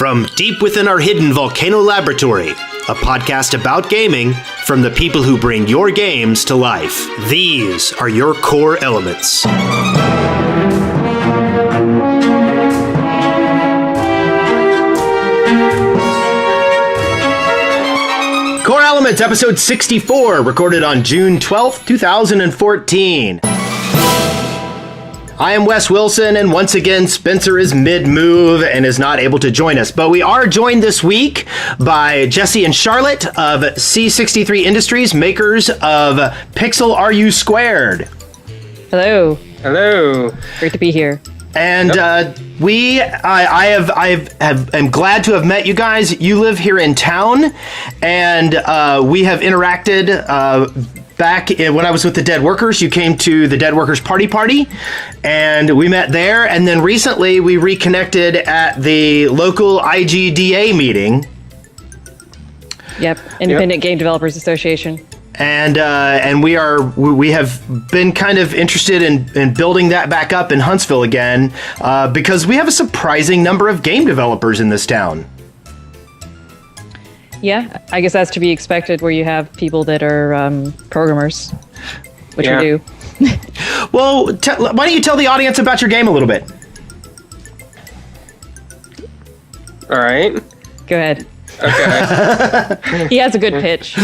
From deep within our hidden volcano laboratory, a podcast about gaming from the people who bring your games to life. These are your core elements. Core Elements, episode 64, recorded on June 12th, 2014. I am Wes Wilson, and once again, Spencer is mid-move and is not able to join us. But we are joined this week by Jesse and Charlotte of C63 Industries, makers of Pixel ru². Hello. Hello. Great to be here. And I'm glad to have met you guys. You live here in town, and we have interacted back when I was with the Dead Workers. You came to the Dead Workers party, and we met there. And then recently we reconnected at the local IGDA meeting. Yep, Independent Game Developers Association. And we have been kind of interested in building that back up in Huntsville again, because we have a surprising number of game developers in this town. Yeah, I guess that's to be expected where you have people that are programmers, which we do. Well, why don't you tell the audience about your game a little bit? All right. Go ahead. Okay. He has a good pitch.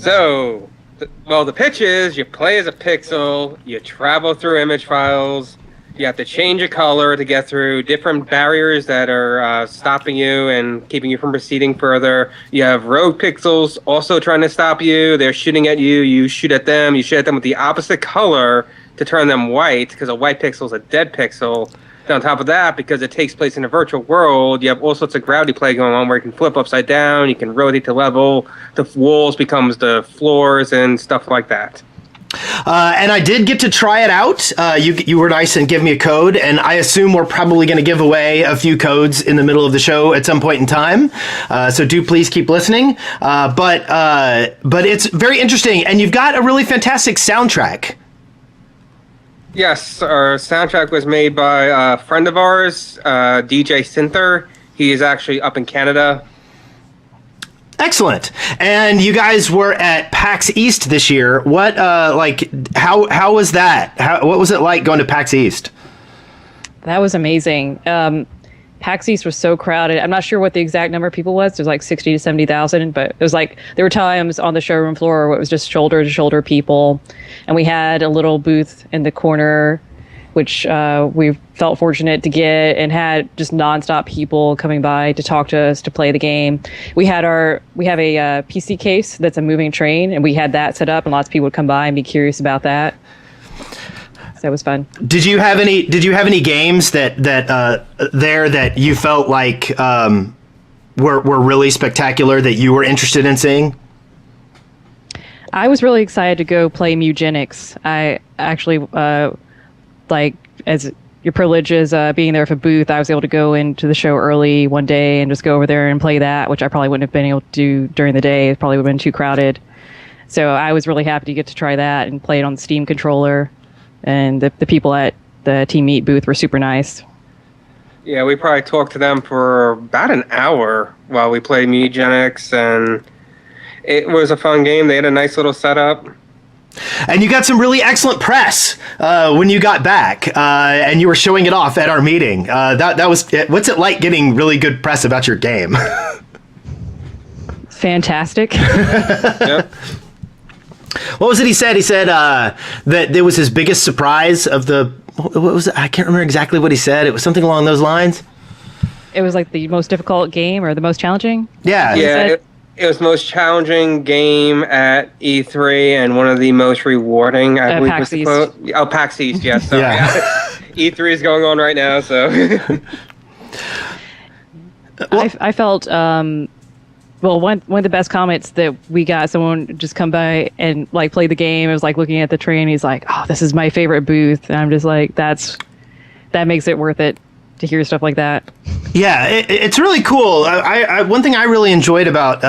So, the pitch is you play as a pixel, you travel through image files, you have to change a color to get through different barriers that are stopping you and keeping you from proceeding further. You have rogue pixels also trying to stop you. They're shooting at you. You shoot at them. You shoot at them with the opposite color to turn them white, because a white pixel is a dead pixel. And on top of that, because it takes place in a virtual world, you have all sorts of gravity play going on where you can flip upside down, you can rotate to level, the walls becomes the floors and stuff like that. And I did get to try it out. You were nice and give me a code, and I assume we're probably going to give away a few codes in the middle of the show at some point in time. So do please keep listening. But it's very interesting, and you've got a really fantastic soundtrack. Yes, our soundtrack was made by a friend of ours, DJ Synther. He is actually up in Canada. Excellent. And you guys were at PAX East this year. What, how was that? What was it like going to PAX East? That was amazing. PAX East was so crowded. I'm not sure what the exact number of people was. There's like 60 to 70,000, but it was like there were times on the showroom floor where it was just shoulder to shoulder people. And we had a little booth in the corner, which we felt fortunate to get, and had just nonstop people coming by to talk to us, to play the game. We have a PC case that's a moving train, and we had that set up, and lots of people would come by and be curious about that. So it was fun. Did you have any games that you felt like were really spectacular that you were interested in seeing? I was really excited to go play Mugenics. I actually as your privilege is being there for booth, I was able to go into the show early one day and just go over there and play that, which I probably wouldn't have been able to do during the day. It probably would have been too crowded. So I was really happy to get to try that and play it on the Steam controller. And the people at the Team Meet booth were super nice. Yeah, we probably talked to them for about an hour while we played Mugenics, and it was a fun game. They had a nice little setup. And you got some really excellent press when you got back, and you were showing it off at our meeting. That was what's it like getting really good press about your game? Fantastic. Yep. What was it he said? He said that it was his biggest surprise of the... What was it? I can't remember exactly what he said. It was something along those lines. It was like the most difficult game or the most challenging? Yeah. Yeah, it was the most challenging game at E3 and one of the most rewarding, I believe was the quote. Oh, PAX East, yes. Sorry. Yeah. E3 is going on right now, so... I felt... one of the best comments that we got, someone just come by and like play the game. It was like looking at the train. He's like, "Oh, this is my favorite booth," and I'm just like, that makes it worth it to hear stuff like that. Yeah, it's really cool. One thing I really enjoyed about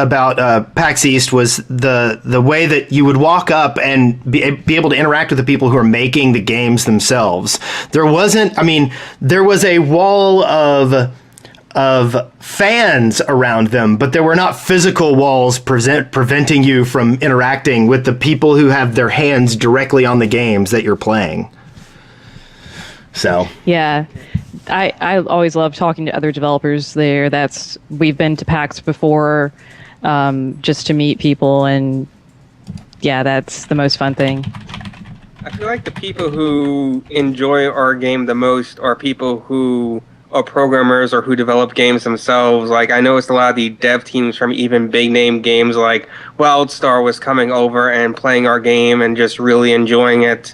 PAX East was the way that you would walk up and be able to interact with the people who are making the games themselves. There was a wall of of fans around them, but there were not physical walls preventing you from interacting with the people who have their hands directly on the games that you're playing. So Yeah. I always love talking to other developers there. We've been to PAX before, just to meet people, and yeah, that's the most fun thing. I feel like the people who enjoy our game the most are people who are programmers or who develop games themselves. Like, I noticed a lot of the dev teams from even big name games like WildStar was coming over and playing our game and just really enjoying it.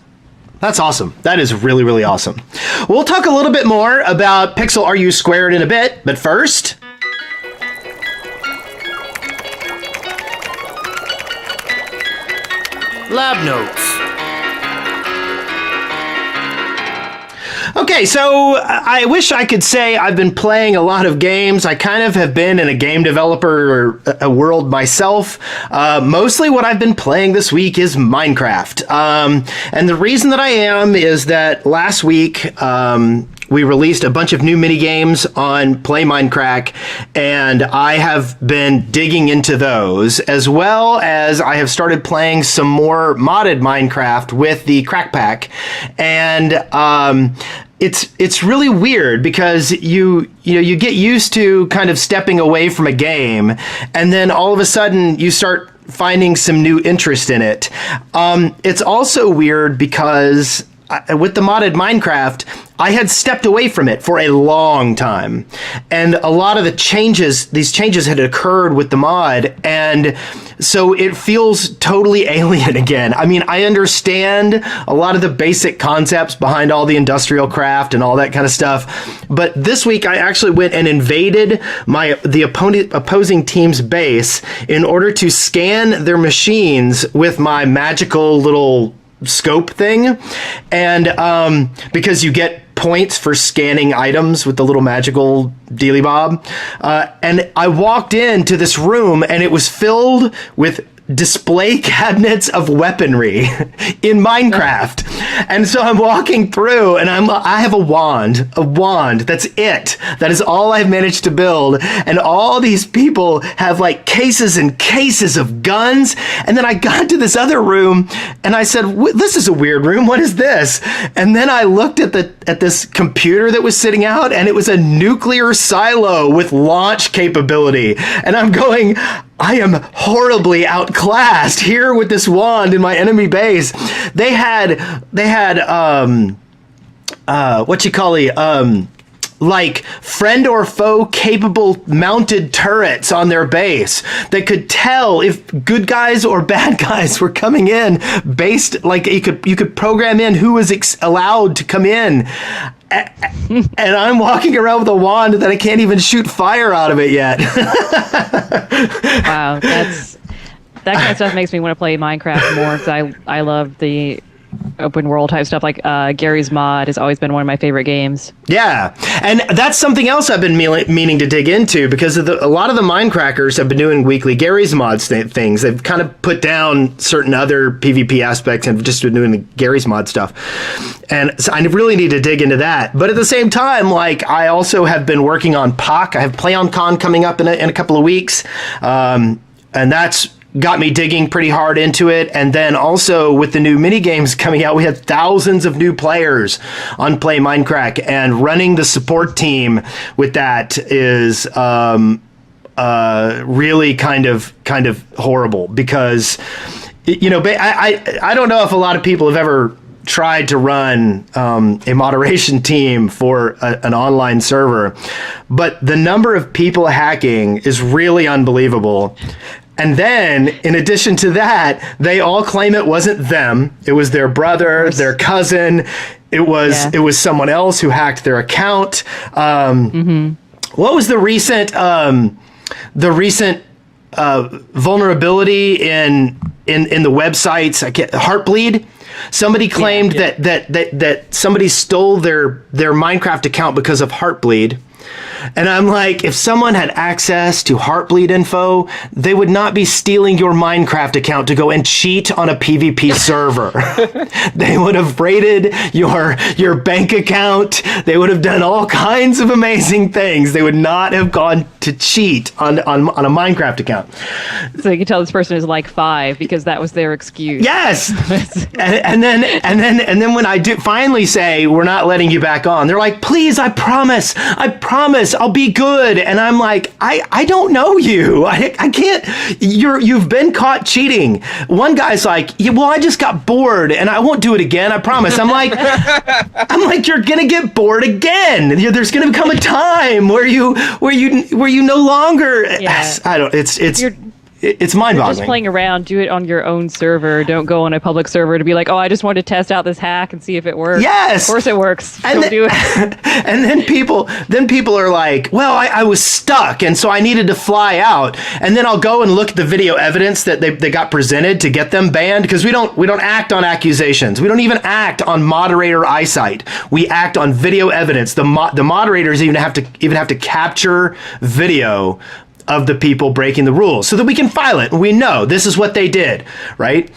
that's awesome. That is really, really awesome. We'll talk a little bit more about Pixel Are You Squared in a bit, but first... Lab notes. Okay, so I wish I could say I've been playing a lot of games. I kind of have been in a game developer or a world myself. Mostly what I've been playing this week is Minecraft. And the reason that I am is that last week we released a bunch of new mini games on Play Minecraft, and I have been digging into those, as well as I have started playing some more modded Minecraft with the Crack Pack. And it's really weird because you get used to kind of stepping away from a game, and then all of a sudden you start finding some new interest in it. It's also weird because with the modded Minecraft, I had stepped away from it for a long time. And a lot of these changes had occurred with the mod. And so it feels totally alien again. I mean, I understand a lot of the basic concepts behind all the industrial craft and all that kind of stuff. But this week I actually went and invaded the opposing team's base in order to scan their machines with my magical little scope thing, and because you get points for scanning items with the little magical dealy bob, and I walked into this room and it was filled with display cabinets of weaponry in Minecraft. And so I'm walking through and I have a wand. That's it. That is all I've managed to build. And all these people have like cases and cases of guns. And then I got to this other room and I said, this is a weird room. What is this? And then I looked at this computer that was sitting out, and it was a nuclear silo with launch capability. And I'm going, I am horribly outclassed here with this wand in my enemy base. They had like friend or foe capable mounted turrets on their base that could tell if good guys or bad guys were coming in based, like you could program in who was allowed to come in. And I'm walking around with a wand that I can't even shoot fire out of it yet. Wow, that kind of stuff makes me want to play Minecraft more, because I love the open world type stuff. Like Gary's Mod has always been one of my favorite games. Yeah, and that's something else I've been meaning to dig into, because a lot of the Minecrackers have been doing weekly Gary's Mod things. They've kind of put down certain other PvP aspects and just been doing the Gary's Mod stuff. And so I really need to dig into that. But at the same time, like, I also have been working on POC. I have PlayOnCon coming up in a couple of weeks, and that's got me digging pretty hard into it. And then also with the new mini games coming out, we had thousands of new players on Play Minecraft, and running the support team with that is really kind of horrible, because I don't know if a lot of people have ever tried to run a moderation team for an online server, but the number of people hacking is really unbelievable. And then, in addition to that, they all claim it wasn't them. It was their brother, their cousin. It was someone else who hacked their account. What was the recent vulnerability in the websites? Heartbleed. Somebody claimed that somebody stole their Minecraft account because of Heartbleed. And I'm like, if someone had access to Heartbleed info, they would not be stealing your Minecraft account to go and cheat on a PvP server. They would have raided your bank account. They would have done all kinds of amazing things. They would not have gone to cheat on a Minecraft account. So you can tell this person is like 5 because that was their excuse. Yes. and then when I do finally say we're not letting you back on, they're like, please, I promise, I'll be good. And I'm like, I don't know you. I can't. You've been caught cheating. One guy's like, yeah, well, I just got bored and I won't do it again. I promise. I'm like, you're gonna get bored again. There's gonna come a time where you no longer. Yeah. I don't. It's mind-boggling. Just playing around, do it on your own server. Don't go on a public server to be like, oh, I just wanted to test out this hack and see if it works. Yes, of course it works. Don't do it. And then people are like, well, I was stuck, and so I needed to fly out. And then I'll go and look at the video evidence that they got presented to get them banned, because we don't act on accusations. We don't even act on moderator eyesight. We act on video evidence. The moderators even have to capture video of the people breaking the rules so that we can file it and we know this is what they did, right?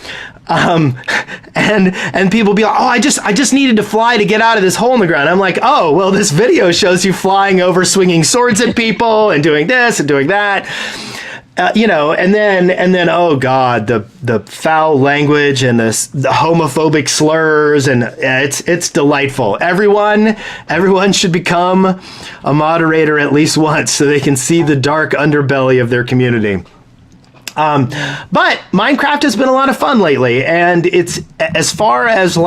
And people be like, oh, I just needed to fly to get out of this hole in the ground. I'm like, oh, well, this video shows you flying over, swinging swords at people and doing this and doing that. And then, oh God, the foul language and the homophobic slurs, and it's delightful. Everyone should become a moderator at least once so they can see the dark underbelly of their community. But Minecraft has been a lot of fun lately, and it's as far as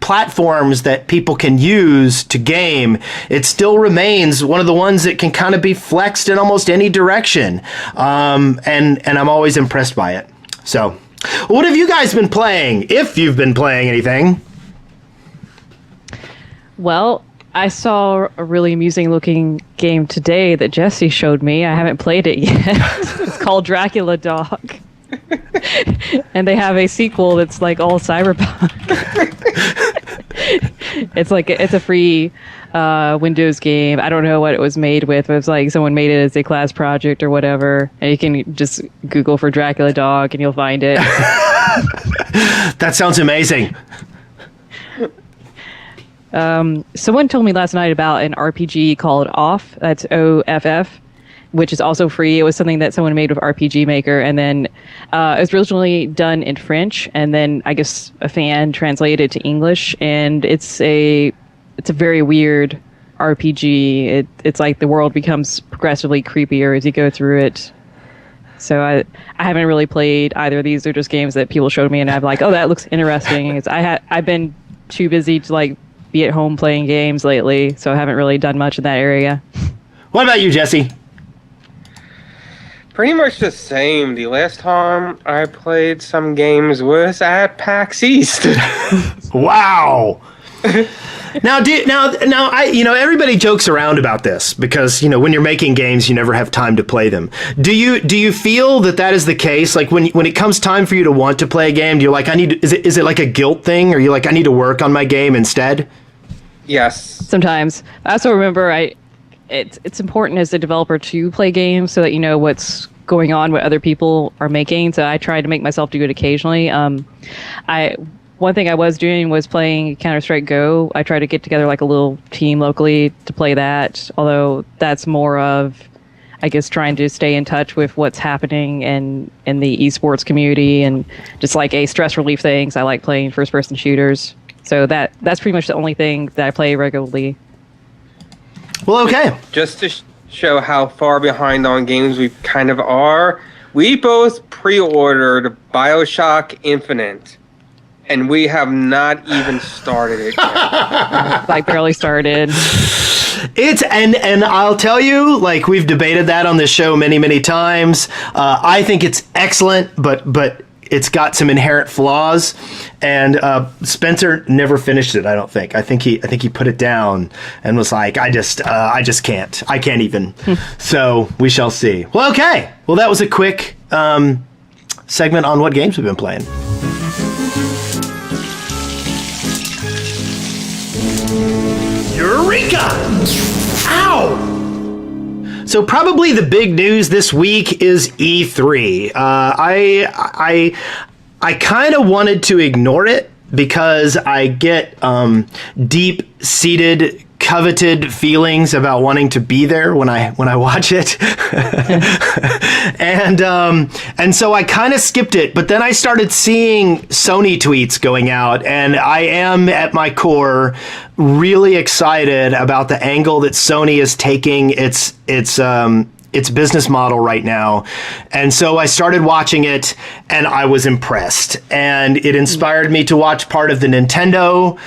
platforms that people can use to game, it still remains one of the ones that can kind of be flexed in almost any direction. And I'm always impressed by it. So, what have you guys been playing? If you've been playing anything? Well, I saw a really amusing looking game today that Jesse showed me. I haven't played it yet. It's called Dracula Dog. And they have a sequel that's like all cyberpunk. It's a free Windows game. I don't know what it was made with. It was like someone made it as a class project or whatever. And you can just Google for Dracula Dog and you'll find it. That sounds amazing. Someone told me last night about an RPG called Off. That's OFF, which is also free. It was something that someone made with RPG Maker, and then it was originally done in French, and then I guess a fan translated it to English, and it's a very weird RPG. It's like the world becomes progressively creepier as you go through it. So I haven't really played either of these. They're just games that people showed me, and I'm like, oh, that looks interesting. I've been too busy to be at home playing games lately, so I haven't really done much in that area. What about you, Jesse? Pretty much the same. The last time I played some games was at PAX East. Wow. Now, everybody jokes around about this because, when you're making games, you never have time to play them. Do you feel that is the case? Like when it comes time for you to want to play a game, do you is it like a guilt thing? Or are you like, I need to work on my game instead? Yes. Sometimes. I also remember it's important as a developer to play games so that you know what's going on, what other people are making. So I try to make myself do it occasionally. One thing I was doing was playing Counter-Strike Go. I try to get together like a little team locally to play that, although that's more of, I guess, trying to stay in touch with what's happening in the esports community and just like a stress relief thing. So I like playing first-person shooters. So that's pretty much the only thing that I play regularly. Well, okay. Just to show how far behind on games we kind of are, we both pre-ordered BioShock Infinite. And we have not even started it yet. Like barely started. And I'll tell you, we've debated that on this show many, many times. I think it's excellent, but it's got some inherent flaws. And Spencer never finished it, I don't think. I think he put it down and was like, I just can't. I can't even. So we shall see. Well, okay. Well, that was a quick segment on what games we've been playing. Eureka! Ow! So probably the big news this week is E3. I kind of wanted to ignore it because I get deep-seated, coveted feelings about wanting to be there when I watch it, and so I kind of skipped it. But then I started seeing Sony tweets going out, and I am at my core really excited about the angle that Sony is taking its business model right now. And so I started watching it and I was impressed. And it inspired me to watch part of the Nintendo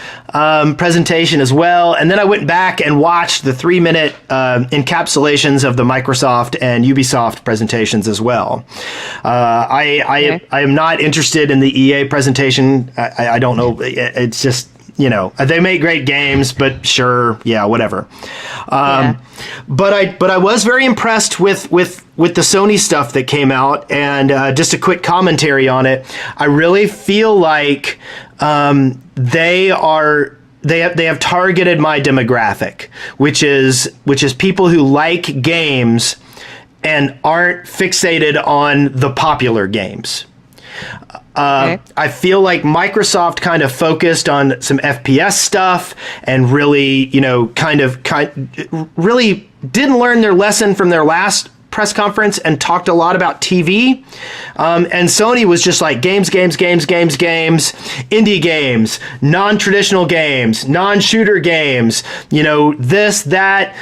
presentation as well. And then I went back and watched the 3-minute encapsulations of the Microsoft and Ubisoft presentations as well. I am not interested in the EA presentation. I don't know. It's just, they make great games, but sure, yeah, whatever. But I was very impressed with the Sony stuff that came out, and just a quick commentary on it. I really feel like they have targeted my demographic, which is people who like games and aren't fixated on the popular games. I feel like Microsoft kind of focused on some FPS stuff and really, really didn't learn their lesson from their last press conference and talked a lot about TV. And Sony was just like games, indie games, non-traditional games, non-shooter games, this, that,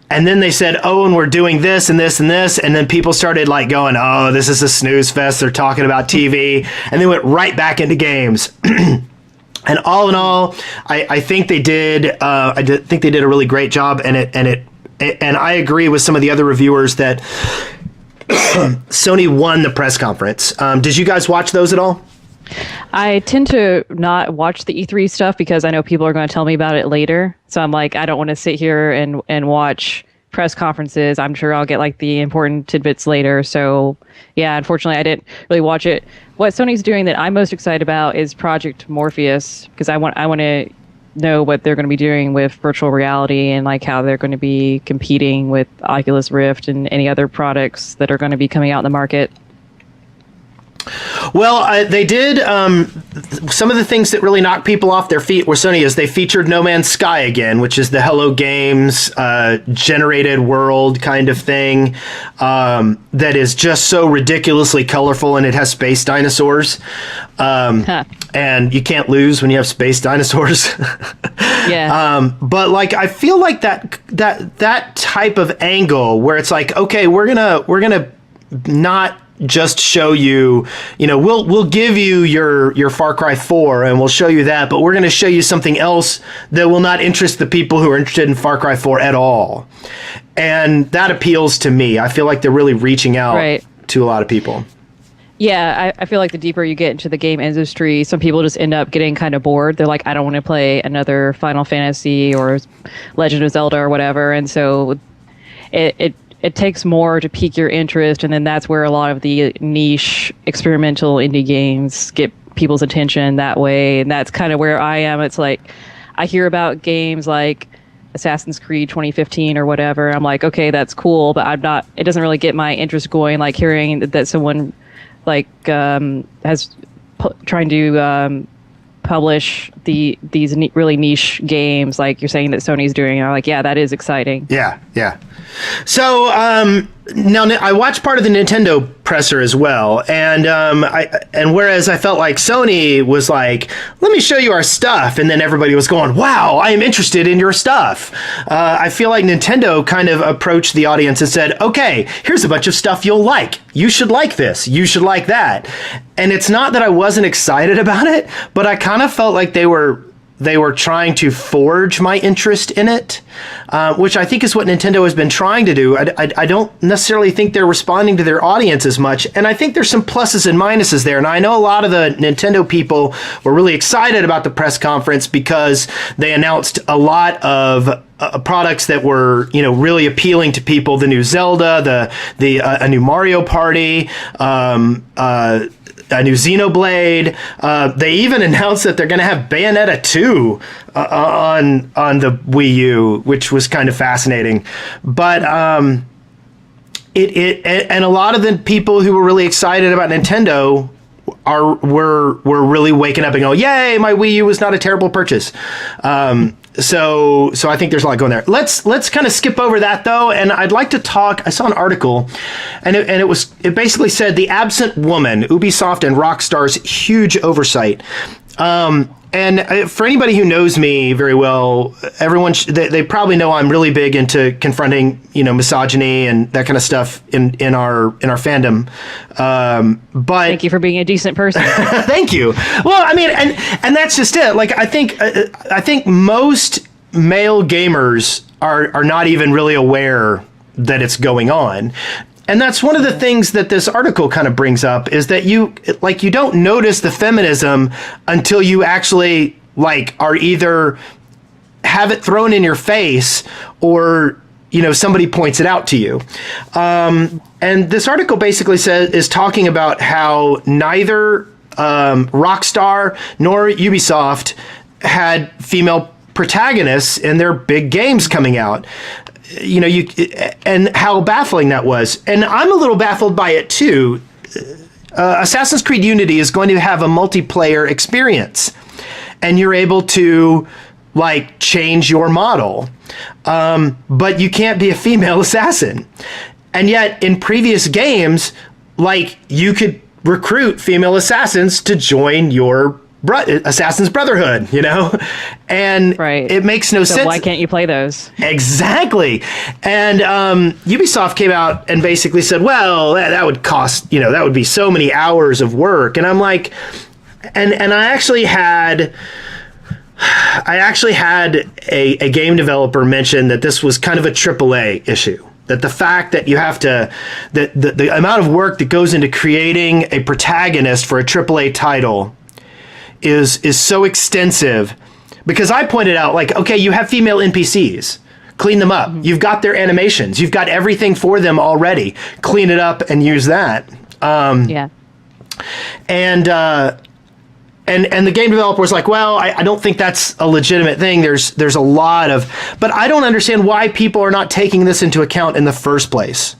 and then they said, oh, and we're doing this and this and this. And then people started like going, oh, this is a snooze fest. They're talking about TV. And they went right back into games. And all in all, I think they did. Think they did a really great job. And I agree with some of the other reviewers that Sony won the press conference. Did you guys watch those at all? I tend to not watch the E3 stuff because I know people are going to tell me about it later. So I'm like, I don't want to sit here and watch press conferences. I'm sure I'll get like the important tidbits later. So yeah, unfortunately, I didn't really watch it. What Sony's doing that I'm most excited about is Project Morpheus, because I want to know what they're going to be doing with virtual reality and like how they're going to be competing with Oculus Rift and any other products that are going to be coming out in the market. Well, they did some of the things that really knocked people off their feet were Sony is they featured No Man's Sky again, which is the Hello Games generated world kind of thing that is just so ridiculously colorful, and it has space dinosaurs. And you can't lose when you have space dinosaurs. Yeah. But like I feel like that type of angle where it's like, okay, we're gonna not just show you, we'll give you your Far Cry 4 and we'll show you that, but we're going to show you something else that will not interest the people who are interested in Far Cry 4 at all. And that appeals to me. I feel like they're really reaching out to a lot of people. Yeah, I feel like the deeper you get into the game industry, some people just end up getting kind of bored. They're like, I don't want to play another Final Fantasy or Legend of Zelda or whatever. And so it takes more to pique your interest, and then that's where a lot of the niche experimental indie games get people's attention that way. And that's kind of where I am. It's like I hear about games like Assassin's Creed 2015 or whatever. I'm like, okay, that's cool, but it doesn't really get my interest going, like hearing that someone like has trying to publish these really niche games like you're saying that Sony's doing. I'm like, yeah, that is exciting. Yeah. So now I watched part of the Nintendo presser as well, and whereas I felt like Sony was like, let me show you our stuff, and then everybody was going, wow, I am interested in your stuff. I feel like Nintendo kind of approached the audience and said, okay, here's a bunch of stuff you'll like. You should like this. You should like that. And it's not that I wasn't excited about it, but I kind of felt like they were trying to forge my interest in it, which I think is what Nintendo has been trying to do. I don't necessarily think they're responding to their audience as much, and I think there's some pluses and minuses there. And I know a lot of the Nintendo people were really excited about the press conference because they announced a lot of products that were, really appealing to people. The new Zelda, a new Mario Party, Xenoblade. They even announced that they're going to have Bayonetta 2 on the Wii U, which was kind of fascinating. But and a lot of the people who were really excited about Nintendo were really waking up and going, "Yay, my Wii U was not a terrible purchase." So I think there's a lot going there. Let's kind of skip over that though, and I'd like to talk. I saw an article, and it basically said the absent woman, Ubisoft and Rockstar's huge oversight. And for anybody who knows me very well, everyone they probably know I'm really big into confronting misogyny and that kind of stuff in our fandom. But thank you for being a decent person. Thank you. Well, I mean, and that's just it. Like I think most male gamers are not even really aware that it's going on. And that's one of the things that this article kind of brings up is that you don't notice the feminism until you actually are either have it thrown in your face or somebody points it out to you. And this article basically is talking about how neither Rockstar nor Ubisoft had female protagonists in their big games coming out. And how baffling that was. And I'm a little baffled by it too. Assassin's Creed Unity is going to have a multiplayer experience, and you're able to change your model. But you can't be a female assassin. And yet in previous games, you could recruit female assassins to join your Assassin's Brotherhood, and right. It makes no sense. Why can't you play those? Exactly. And Ubisoft came out and basically said, well, that would cost, that would be so many hours of work. And I'm like, and I actually had a game developer mention that this was kind of a AAA issue. That the fact that you have to, that the amount of work that goes into creating a protagonist for a AAA title is so extensive, because I pointed out okay, you have female NPCs, clean them up. Mm-hmm. You've got their animations, you've got everything for them already. Clean it up and use that. Yeah. And the game developer was like, well, I don't think that's a legitimate thing. There's a lot of, but I don't understand why people are not taking this into account in the first place.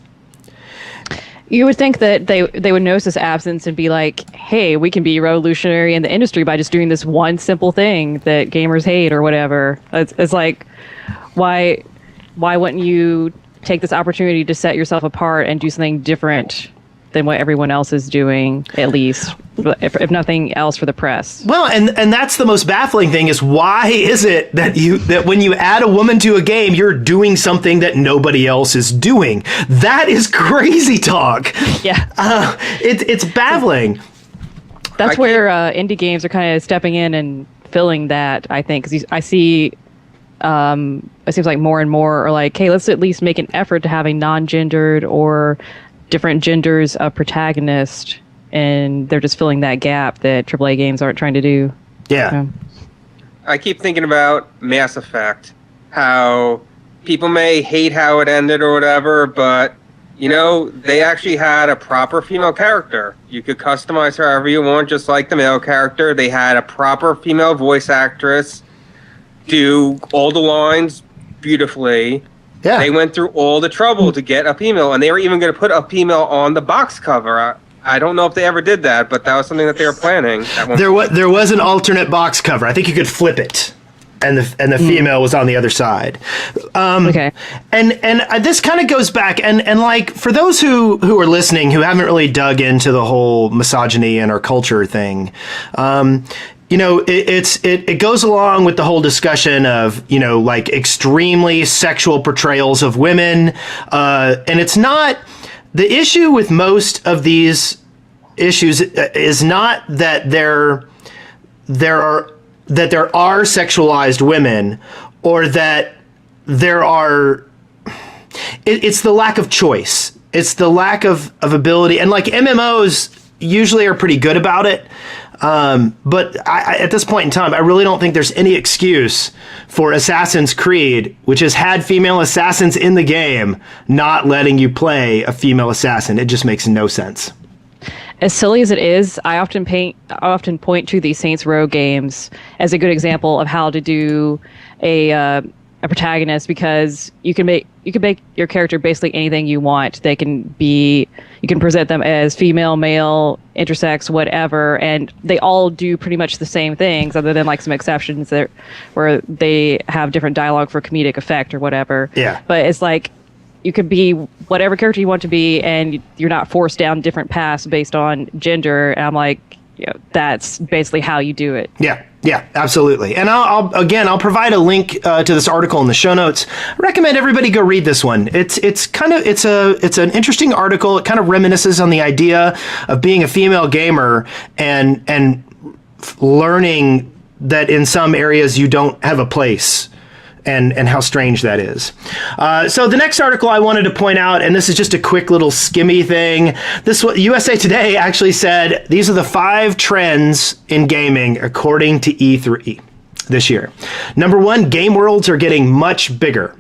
You would think that they would notice this absence and be like, hey, we can be revolutionary in the industry by just doing this one simple thing that gamers hate or whatever. It's like, why wouldn't you take this opportunity to set yourself apart and do something different than what everyone else is doing, at least, if nothing else, for the press? Well, and that's the most baffling thing is, why is it that when you add a woman to a game, you're doing something that nobody else is doing? That is crazy talk. Yeah. It's baffling. That's where indie games are kind of stepping in and filling that, I think, because I see it seems like more and more are like, hey, let's at least make an effort to have a non-gendered or different genders of protagonist, and they're just filling that gap that AAA games aren't trying to do. Yeah. I keep thinking about Mass Effect, how people may hate how it ended or whatever, but they actually had a proper female character. You could customize her however you want, just like the male character. They had a proper female voice actress do all the lines beautifully. Yeah. They went through all the trouble to get a female, and they were even going to put a female on the box cover. I don't know if they ever did that, but that was something that they were planning. There was an alternate box cover. I think you could flip it, and the female was on the other side. Okay. And this kind of goes back, and for those who are listening who haven't really dug into the whole misogyny in our culture thing, it goes along with the whole discussion of, extremely sexual portrayals of women. And it's not, the issue with most of these issues is not that there are sexualized women, or that there are, it's the lack of choice. It's the lack of ability. And MMOs usually are pretty good about it. But at this point in time, I really don't think there's any excuse for Assassin's Creed, which has had female assassins in the game, not letting you play a female assassin. It just makes no sense. as silly as it is, I often point to the Saints Row games as a good example of how to do a protagonist, because you can make your character basically anything you want. You can present them as female, male, intersex, whatever, and they all do pretty much the same things, other than like some exceptions there where they have different dialogue for comedic effect or whatever. Yeah. But it's like you could be whatever character you want to be, and you're not forced down different paths based on gender. And I'm like, that's basically how you do it. Yeah, absolutely. And I'll provide a link to this article in the show notes. I recommend everybody go read this one. It's an interesting article. It kind of reminisces on the idea of being a female gamer and learning that in some areas you don't have a place. And how strange that is. So the next article I wanted to point out, and this is just a quick little skimmy thing. USA Today actually said these are the 5 trends in gaming according to E3 this year. Number 1, game worlds are getting much bigger.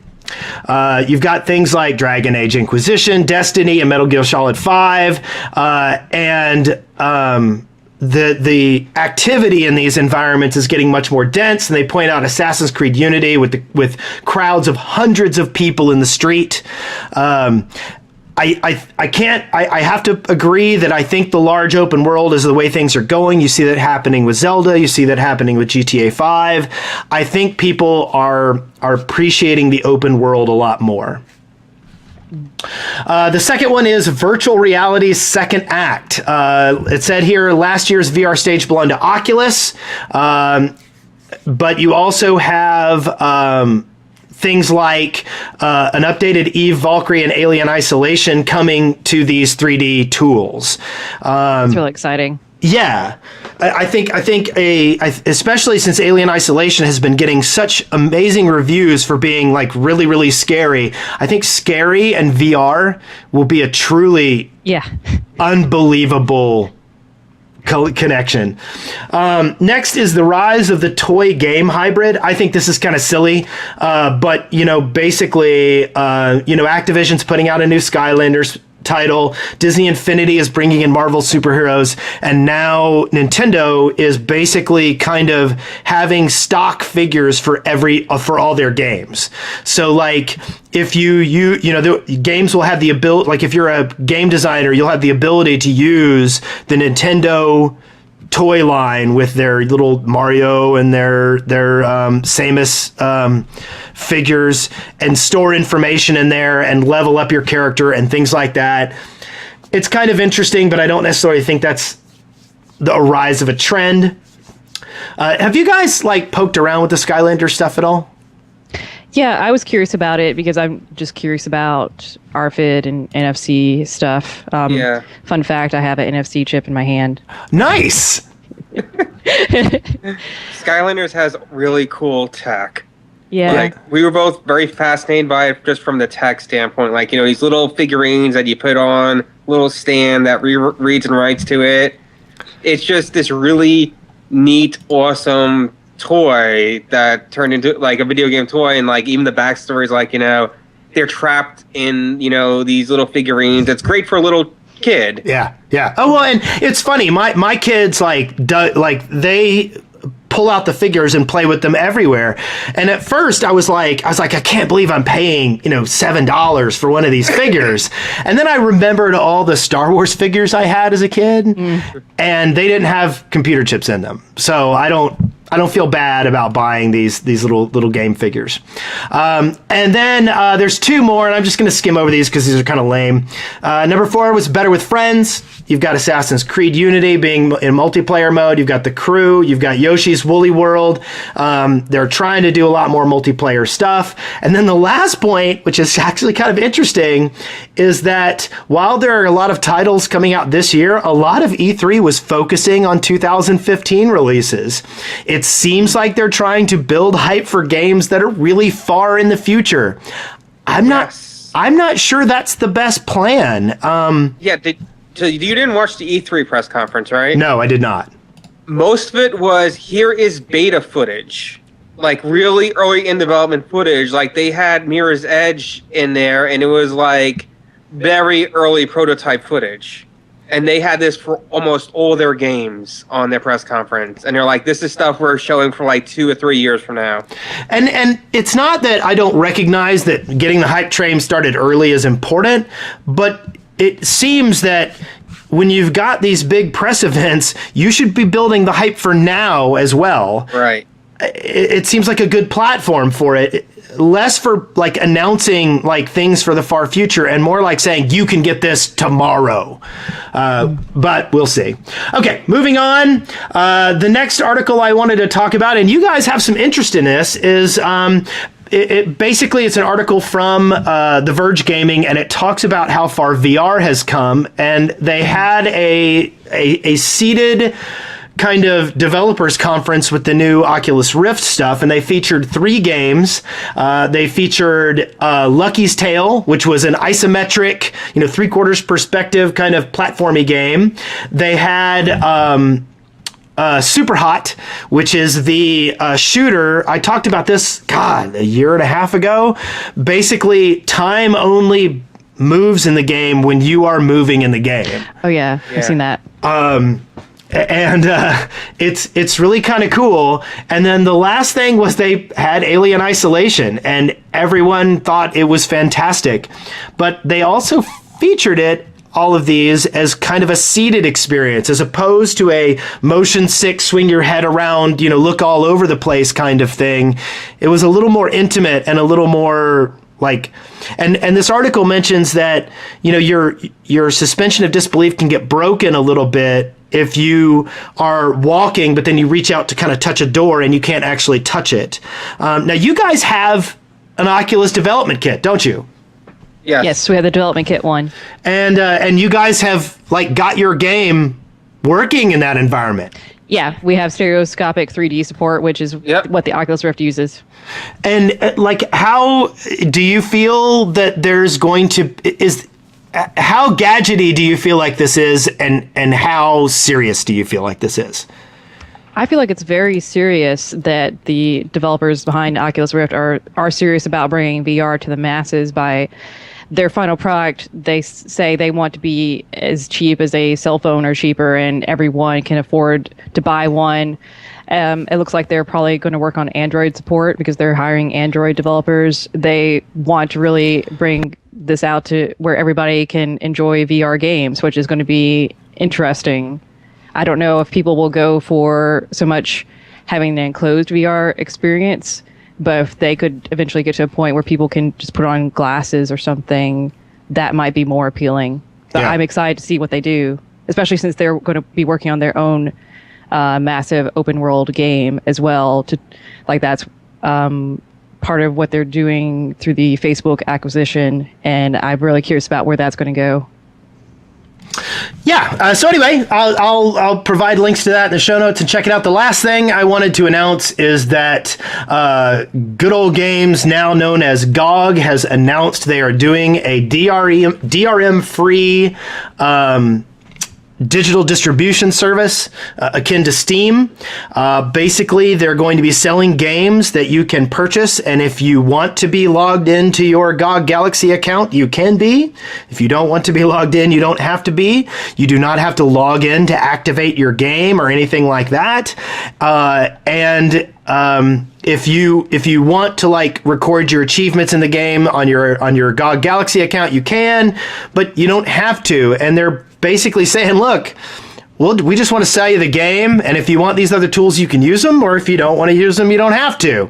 You've got things like Dragon Age Inquisition, Destiny, and Metal Gear Solid 5, and the activity in these environments is getting much more dense, and they point out Assassin's Creed Unity with crowds of hundreds of people in the street. I have to agree that I think the large open world is the way things are going. You see that happening with Zelda. You see that happening with GTA 5. I think people are appreciating the open world a lot more. The second one is virtual reality's second act. It said here last year's VR stage belonged to Oculus, but you also have things like an updated Eve, Valkyrie, and Alien Isolation coming to these 3D tools. It's really exciting. Yeah, I think especially since Alien Isolation has been getting such amazing reviews for being like really, really scary. I think scary and VR will be a truly unbelievable connection. Next is the rise of the toy game hybrid. I think this is kind of silly, but basically, Activision's putting out a new Skylanders title. Disney Infinity is bringing in Marvel superheroes, and now Nintendo is basically kind of having stock figures for all their games. So like if the games will have the ability, like if you're a game designer, you'll have the ability to use the Nintendo toy line with their little Mario and their Samus figures, and store information in there and level up your character and things like that. It's kind of interesting, but I don't necessarily think that's a rise of a trend. Have you guys poked around with the Skylanders stuff at all? Yeah, I was curious about it because I'm just curious about RFID and NFC stuff. Fun fact, I have an NFC chip in my hand. Nice! Skylanders has really cool tech. Yeah. We were both very fascinated by it just from the tech standpoint. These little figurines that you put on, little stand that reads and writes to it. It's just this really neat, awesome toy that turned into a video game toy, and even the backstory is they're trapped in these little figurines. It's great for a little kid. Yeah. Oh well, and it's funny. My kids they pull out the figures and play with them everywhere. And at first I was like, I can't believe I'm paying, $7 for one of these figures. And then I remembered all the Star Wars figures I had as a kid, and they didn't have computer chips in them. So I don't feel bad about buying these little game figures. And then there's 2 more, and I'm just going to skim over these because these are kind of lame. Number 4 was Better with Friends. You've got Assassin's Creed Unity being in multiplayer mode. You've got The Crew. You've got Yoshi's Woolly World. They're trying to do a lot more multiplayer stuff. And then the last point, which is actually kind of interesting, is that while there are a lot of titles coming out this year, a lot of E3 was focusing on 2015 releases. It seems like they're trying to build hype for games that are really far in the future. I'm not sure that's the best plan. So you didn't watch the E3 press conference, right? No, I did not. Most of it was, here is beta footage. Really early in development footage. They had Mirror's Edge in there, and it was very early prototype footage. and they had this for almost all their games on their press conference. And they're like, this is stuff we're showing for like 2 or 3 years from now. And it's not that I don't recognize that getting the hype train started early is important, but it seems that when you've got these big press events, you should be building the hype for now as well. Right. It seems like a good platform for it. Less for like announcing like things for the far future and more like saying you can get this tomorrow. But we'll see. Okay, moving on. The next article I wanted to talk about, and you guys have some interest in this, is basically it's an article from The Verge Gaming, and it talks about how far VR has come, and they had a seated kind of developers conference with the new Oculus Rift stuff, and they featured 3 games. They featured Lucky's Tale, which was an isometric, 3/4 perspective kind of platformy game. They had Super Hot, which is the shooter. I talked about this, a year and a half ago. Basically, time only moves in the game when you are moving in the game. Oh yeah. I've seen that. And it's really kind of cool. And then the last thing was they had Alien Isolation, and everyone thought it was fantastic. But they also featured all of these as kind of a seated experience, as opposed to a motion sick, swing your head around, look all over the place kind of thing. It was a little more intimate and a little more like, and this article mentions that, your suspension of disbelief can get broken a little bit if you are walking, but then you reach out to kind of touch a door and you can't actually touch it. Now, you guys have an Oculus development kit, don't you? Yes. Yes, we have the development kit one. And you guys have got your game working in that environment. Yeah, we have stereoscopic 3D support, which is what the Oculus Rift uses. And how do you feel that there's going to how gadgety do you feel like this is, and how serious do you feel like this is? I feel like it's very serious that the developers behind Oculus Rift are serious about bringing VR to the masses. By their final product, they say they want to be as cheap as a cell phone or cheaper, and everyone can afford to buy one. It looks like they're probably going to work on Android support because they're hiring Android developers. They want to really bring this out to where everybody can enjoy VR games, which is going to be interesting. I don't know if people will go for so much having an enclosed VR experience, but if they could eventually get to a point where people can just put on glasses or something, that might be more appealing. But I'm excited to see what they do, especially since they're going to be working on their own massive open world game as well. That's part of what they're doing through the Facebook acquisition, and I'm really curious about where that's going to go. Yeah. So anyway, I'll provide links to that in the show notes and check it out. The last thing I wanted to announce is that Good Old Games, now known as GOG, has announced they are doing a DRM free digital distribution service akin to Steam. Basically, they're going to be selling games that you can purchase, and if you want to be logged into your GoG Galaxy account, you can be. If you don't want to be logged in, you don't have to be. You do not have to log in to activate your game or anything like that. If you want to record your achievements in the game on your GoG Galaxy account, you can, but you don't have to. And they're basically saying, look, we just want to sell you the game, and if you want these other tools, you can use them, or if you don't want to use them, you don't have to.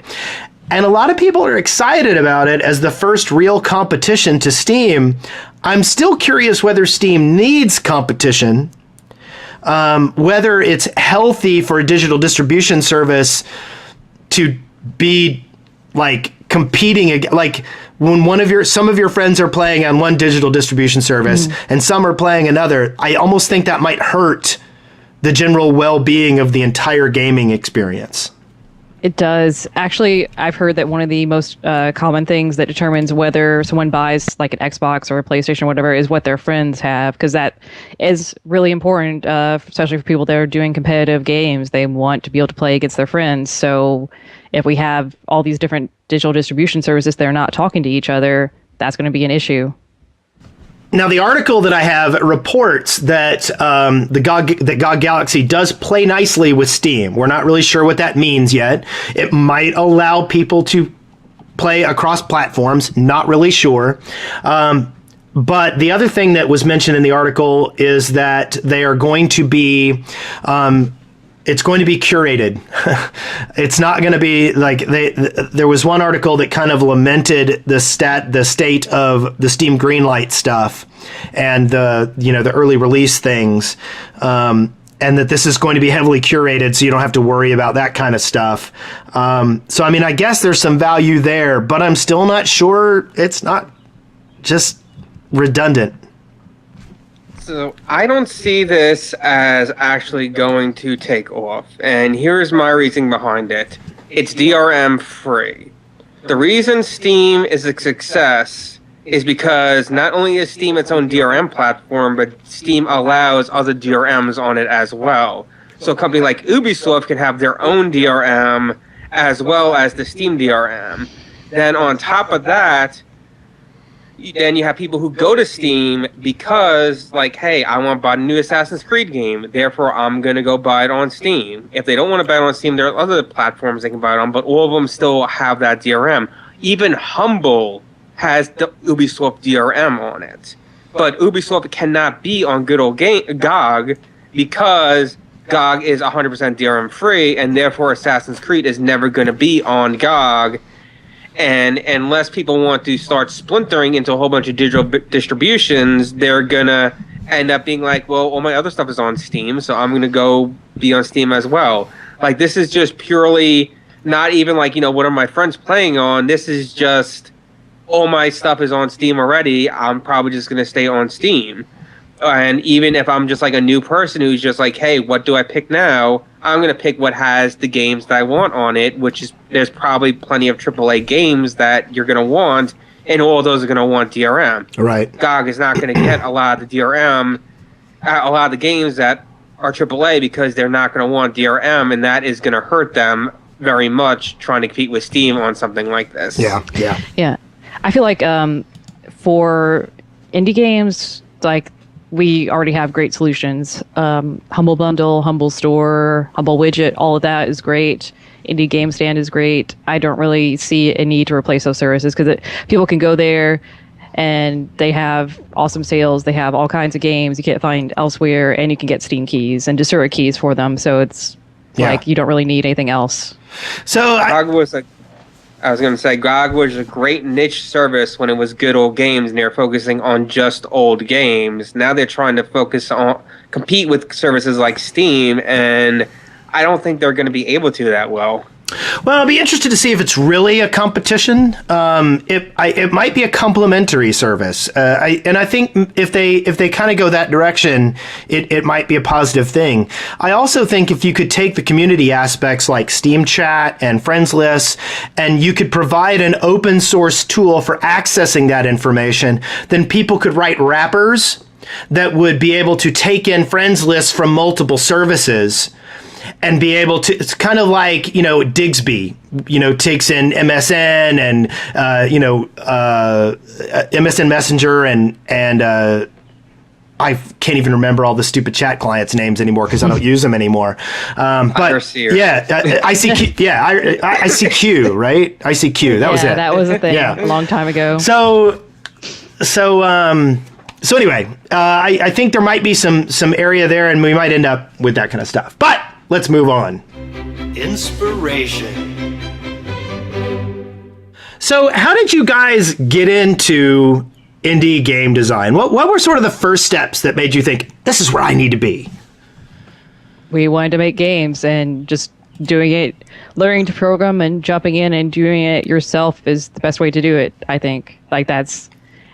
And a lot of people are excited about it as the first real competition to Steam. I'm still curious whether Steam needs competition, whether it's healthy for a digital distribution service to be competing, when some of your friends are playing on one digital distribution service and some are playing another. I almost think that might hurt the general well-being of the entire gaming experience. It does. Actually, I've heard that one of the most common things that determines whether someone buys an Xbox or a PlayStation or whatever is what their friends have, because that is really important, especially for people that are doing competitive games. They want to be able to play against their friends. So if we have all these different digital distribution services, they're not talking to each other, that's going to be an issue. Now, the article that I have reports that that GoG Galaxy does play nicely with Steam. We're not really sure what that means yet. It might allow people to play across platforms. Not really sure. But the other thing that was mentioned in the article is that they are going to be, it's going to be curated. It's not going to be like there was one article that kind of lamented the state of the Steam Greenlight stuff and the early release things. And that this is going to be heavily curated, so you don't have to worry about that kind of stuff. So, I mean, I guess there's some value there, but I'm still not sure it's not just redundant. So I don't see this as actually going to take off, and here's my reasoning behind it. It's DRM free. The reason Steam is a success is because not only is Steam its own DRM platform, but Steam allows other DRMs on it as well. So a company like Ubisoft can have their own DRM as well as the Steam DRM. Then on top of that, then you have people who go to Steam because, like, hey, I want to buy a new Assassin's Creed game, therefore I'm going to go buy it on Steam. If they don't want to buy it on Steam, there are other platforms they can buy it on, but all of them still have that DRM. Even Humble has the Ubisoft DRM on it. But Ubisoft cannot be on good old GOG because GOG is 100% DRM free, and therefore Assassin's Creed is never going to be on GOG. And unless people want to start splintering into a whole bunch of digital distributions, they're going to end up being like, well, all my other stuff is on Steam, so I'm going to go be on Steam as well. Like, this is just purely not even like, what are my friends playing on? This is just, all my stuff is on Steam already. I'm probably just going to stay on Steam. And even if I'm just like a new person who's just like, hey, what do I pick now? I'm going to pick what has the games that I want on it, which is there's probably plenty of AAA games that you're going to want, and all of those are going to want DRM. Right. GOG is not going to get a lot of the DRM, a lot of the games that are AAA because they're not going to want DRM, and that is going to hurt them very much trying to compete with Steam on something like this. Yeah. I feel like for indie games, like, we already have great solutions. Humble Bundle, Humble Store, Humble Widget, all of that is great. Indie Game Stand is great. I don't really see a need to replace those services because people can go there and they have awesome sales. They have all kinds of games you can't find elsewhere, and you can get Steam keys and Desura keys for them. So it's like you don't really need anything else. So GOG was I was going to say, GOG was a great niche service when it was good old games, and they're focusing on just old games. Now they're trying to compete with services like Steam, and I don't think they're going to be able to that well. Well, I'll be interested to see if it's really a competition. It might be a complementary service, and I think if they kind of go that direction, it might be a positive thing. I also think if you could take the community aspects like Steam Chat and friends lists, and you could provide an open source tool for accessing that information, then people could write wrappers that would be able to take in friends lists from multiple services and be able to, it's kind of like, Digsby, takes in MSN and, MSN Messenger and I can't even remember all the stupid chat clients' names anymore because I don't use them anymore. But ICQ, ICQ, right? ICQ, that was it. That was a thing a long time ago. So anyway, I think there might be some area there, and we might end up with that kind of stuff. But let's move on. Inspiration. So how did you guys get into indie game design? What were sort of the first steps that made you think, this is where I need to be? We wanted to make games, and just doing it, learning to program and jumping in and doing it yourself is the best way to do it, I think. Like, that's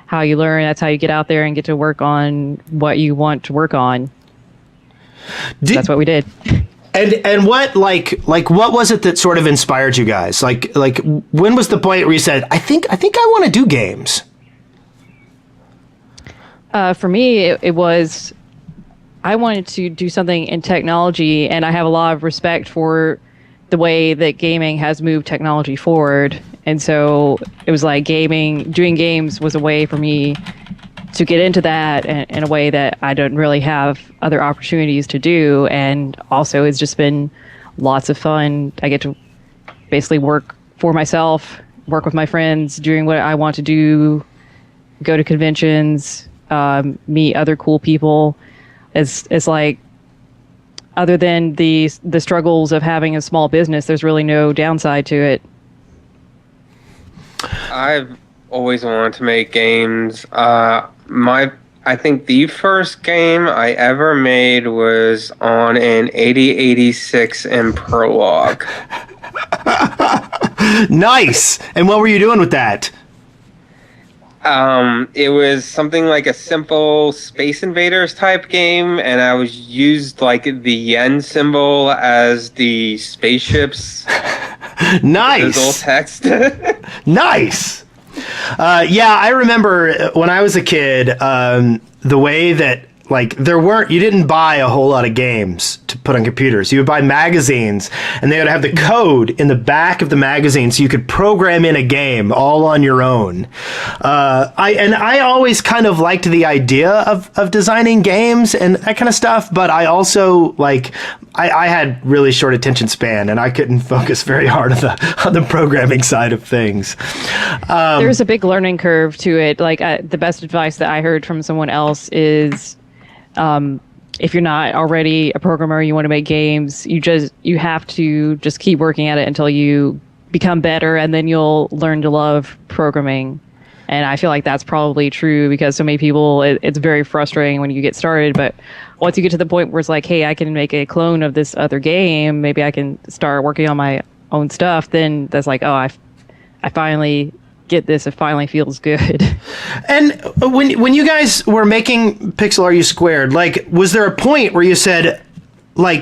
how you learn. That's how you get out there and get to work on what you want to work on. That's what we did. And what what was it that sort of inspired you guys? Like when was the point where you said, I think I want to do games? For me, it was, I wanted to do something in technology, and I have a lot of respect for the way that gaming has moved technology forward. And so it was like doing games was a way for me to get into that in a way that I don't really have other opportunities to do. And also, it's just been lots of fun. I get to basically work for myself, work with my friends, doing what I want to do, go to conventions, meet other cool people. It's like, other than the struggles of having a small business, there's really no downside to it. I've always wanted to make games. I think the first game I ever made was on an 8086 in Prologue. Nice. And what were you doing with that? It was something like a simple Space Invaders type game, and I was used like the yen symbol as the spaceships. Nice. Little text. Nice. Yeah, I remember when I was a kid, the way that you didn't buy a whole lot of games to put on computers. You would buy magazines, and they would have the code in the back of the magazine so you could program in a game all on your own. I always kind of liked the idea of designing games and that kind of stuff, but I also I had really short attention span, and I couldn't focus very hard on the programming side of things. There's a big learning curve to it. The best advice that I heard from someone else is, if you're not already a programmer, you want to make games, you have to just keep working at it until you become better, and then you'll learn to love programming. And I feel like that's probably true, because so many people, it's very frustrating when you get started, but once you get to the point where it's like, hey, I can make a clone of this other game, maybe I can start working on my own stuff, then that's like, oh, I finally get this, it finally feels good. And when you guys were making Pixel Are You Squared, was there a point where you said, how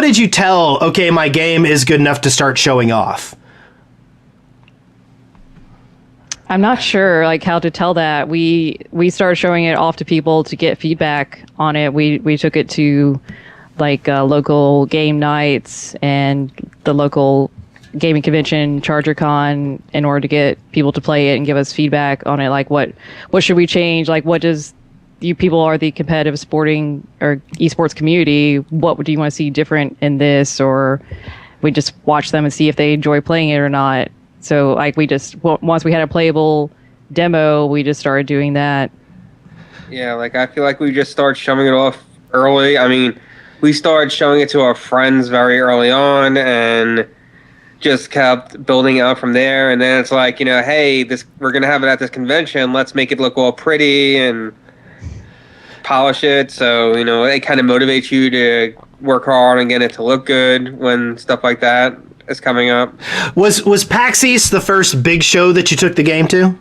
did you tell, okay, my game is good enough to start showing off? I'm not sure how to tell that. We started showing it off to people to get feedback on it. We took it to local game nights and the local gaming convention, ChargerCon, in order to get people to play it and give us feedback on it. What should we change? What does you people are the competitive sporting or esports community? What do you want to see different in this? Or we just watch them and see if they enjoy playing it or not. So we just, once we had a playable demo, we just started doing that. Yeah, I feel like we just started showing it off early. I mean, we started showing it to our friends very early on, and just kept building out from there. And then it's like, hey, we're gonna have it at this convention. Let's make it look all pretty and polish it. So it kind of motivates you to work hard and get it to look good when stuff like that is coming up. Was PAX East the first big show that you took the game to?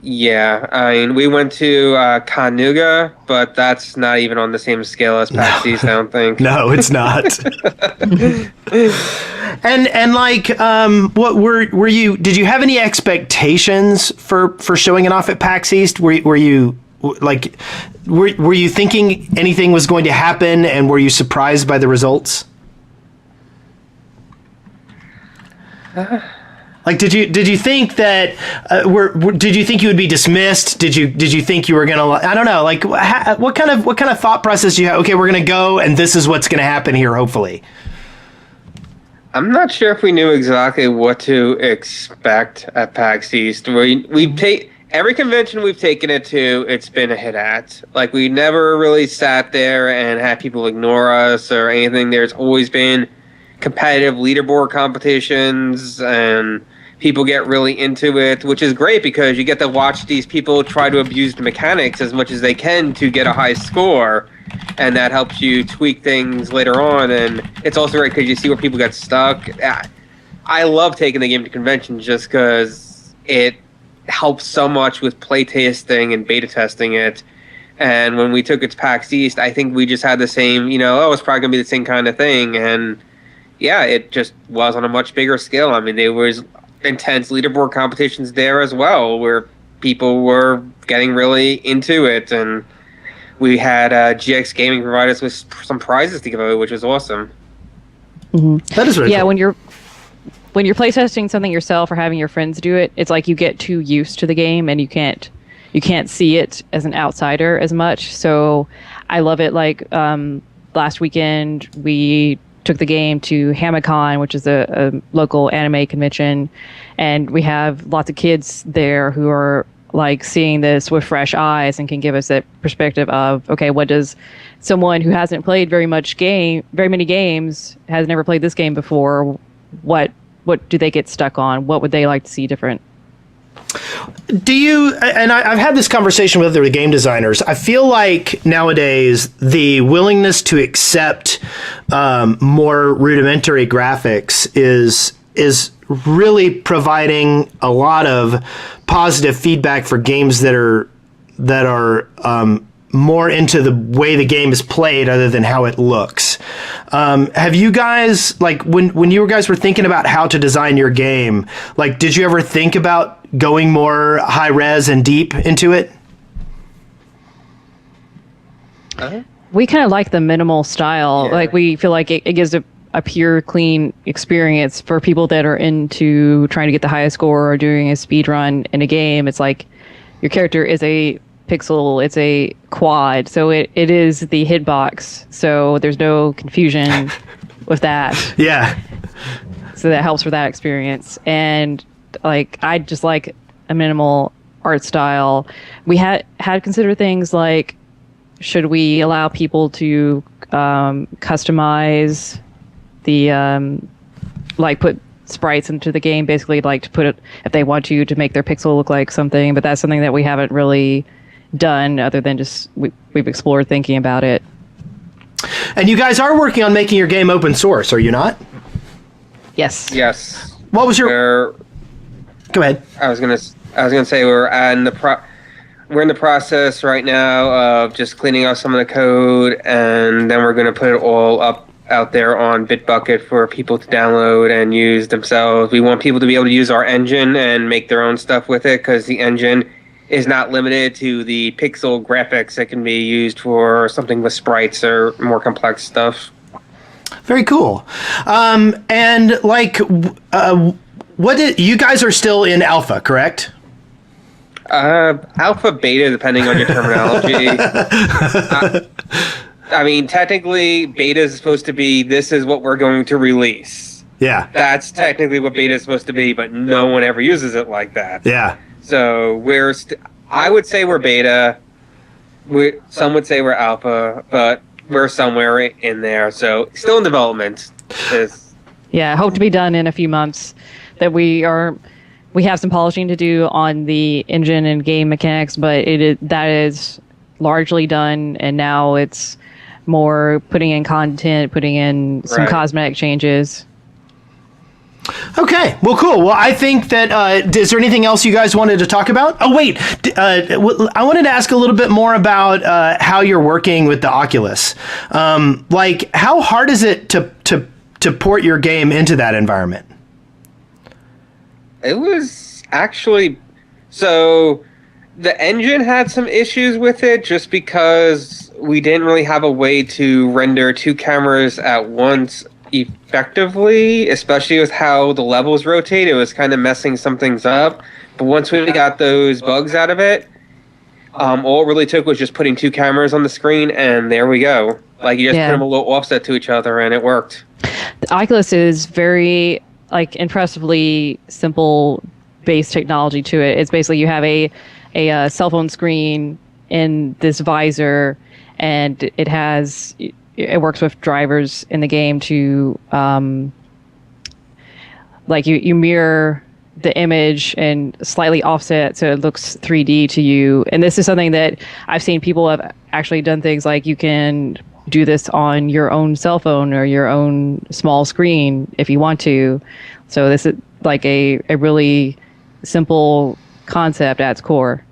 Yeah, I mean, we went to Kanuga, but that's not even on the same scale as PAX East, I don't think. No, it's not. What were you? Did you have any expectations for showing it off at PAX East? Were you were you thinking anything was going to happen, and were you surprised by the results? Did you think that did you think you would be dismissed? Did you think you were gonna? I don't know. What kind of thought process do you have? Okay, we're gonna go, and this is what's gonna happen here. Hopefully. I'm not sure if we knew exactly what to expect at PAX East. Every convention we've taken it to, it's been a hit at. We never really sat there and had people ignore us or anything. There's always been competitive leaderboard competitions, and people get really into it, which is great because you get to watch these people try to abuse the mechanics as much as they can to get a high score, and that helps you tweak things later on. And it's also great because you see where people get stuck. I love taking the game to conventions just because it helps so much with playtesting and beta testing it. And when we took it to PAX East, I think we just had the same, it's probably going to be the same kind of thing. And yeah, it just was on a much bigger scale. I mean, there was intense leaderboard competitions there as well, where people were getting really into it, and we had GX Gaming provide us with some prizes to give away, which was awesome. Mm-hmm. That is really cool. When you're playtesting something yourself or having your friends do it, it's like you get too used to the game and you can't you can't see it as an outsider as much. So I love it. Like last weekend, we took the game to HamaCon, which is a local anime convention, and we have lots of kids there who are like seeing this with fresh eyes and can give us that perspective of, okay, what does someone who hasn't played very many games, has never played this game before, what do they get stuck on? What would they like to see different? Do you, and I've had this conversation with other game designers, I feel like nowadays the willingness to accept more rudimentary graphics is really providing a lot of positive feedback for games that are more into the way the game is played other than how it looks. Have you guys, like, when you guys were thinking about how to design your game, like, did you ever think about going more high res and deep into it? We kind of like the minimal style. Yeah. Like, we feel like it gives a pure, clean experience for people that are into trying to get the highest score or doing a speed run in a game. It's like your character is a pixel, it's a quad, so it is the hitbox, so there's no confusion with that. Yeah. So that helps for that experience. And like, I just like a minimal art style. We had considered things like, should we allow people to customize the like put sprites into the game, basically, like to put it, if they want to make their pixel look like something, but that's something that we haven't really done other than just we've explored thinking about it. And you guys are working on making your game open source, are you not? Yes. Yes. What was your... Go ahead. I was gonna say we're in the process right now of just cleaning up some of the code, and then we're gonna put it all up out there on Bitbucket for people to download and use themselves. We want people to be able to use our engine and make their own stuff with it, because the engine is not limited to the pixel graphics. It can be used for something with sprites or more complex stuff. Very cool. And like, you guys are still in alpha, correct? Alpha, beta, depending on your terminology. I mean, technically, beta is supposed to be, this is what we're going to release. Yeah. That's technically what beta is supposed to be, but no one ever uses it like that. Yeah. So I would say we're beta. Some would say we're alpha, but we're somewhere in there. So still in development. Yeah, I hope to be done in a few months. That we have some polishing to do on the engine and game mechanics, but that is largely done, and now it's more putting in content, putting in some cosmetic changes. Okay, well, cool. Well, I think that, is there anything else you guys wanted to talk about? Oh, wait, I wanted to ask a little bit more about how you're working with the Oculus. Like, how hard is it to port your game into that environment? It was actually... So, the engine had some issues with it just because we didn't really have a way to render two cameras at once effectively, especially with how the levels rotate. It was kind of messing some things up. But once we got those bugs out of it, all it really took was just putting two cameras on the screen, and there we go. Like, you just put them a little offset to each other, and it worked. The Oculus is very, like, impressively simple base technology to it. It's basically you have a cell phone screen in this visor, and it works with drivers in the game to like you mirror the image and slightly offset so it looks 3D to you. And this is something that I've seen people have actually done things like you can do this on your own cell phone or your own small screen if you want to. So this is like a really simple concept at its core.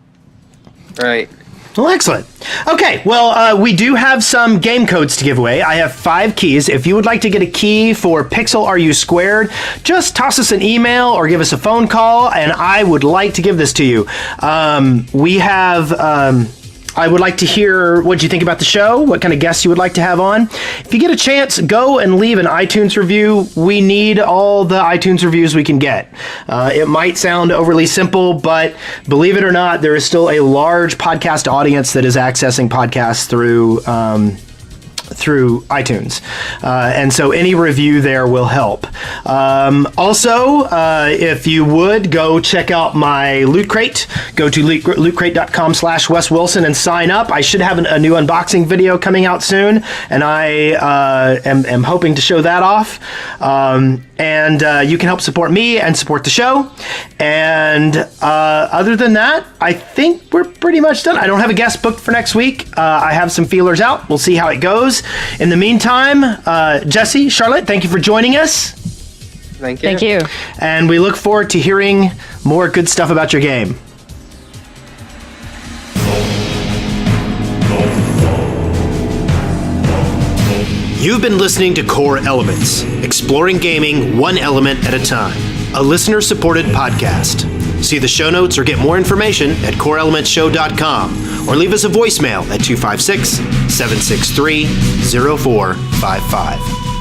Right. Well, excellent. Okay, well, we do have some game codes to give away. I have 5 keys. If you would like to get a key for Pixel Are You Squared, just toss us an email or give us a phone call, and I would like to give this to you. We have I would like to hear what you think about the show, what kind of guests you would like to have on. If you get a chance, go and leave an iTunes review. We need all the iTunes reviews we can get. It might sound overly simple, but believe it or not, there is still a large podcast audience that is accessing podcasts through iTunes. And so any review there will help. Also, if you would, go check out my Loot Crate. Go to lootcrate.com/Wes Wilson and sign up. I should have a new unboxing video coming out soon, and I am hoping to show that off. And you can help support me and support the show. And other than that, I think we're pretty much done. I don't have a guest booked for next week. I have some feelers out. We'll see how it goes. In the meantime, Jesse, Charlotte, thank you for joining us. Thank you. Thank you. And we look forward to hearing more good stuff about your game. You've been listening to Core Elements, exploring gaming one element at a time. A listener-supported podcast. See the show notes or get more information at coreelementshow.com or leave us a voicemail at 256-763-0455.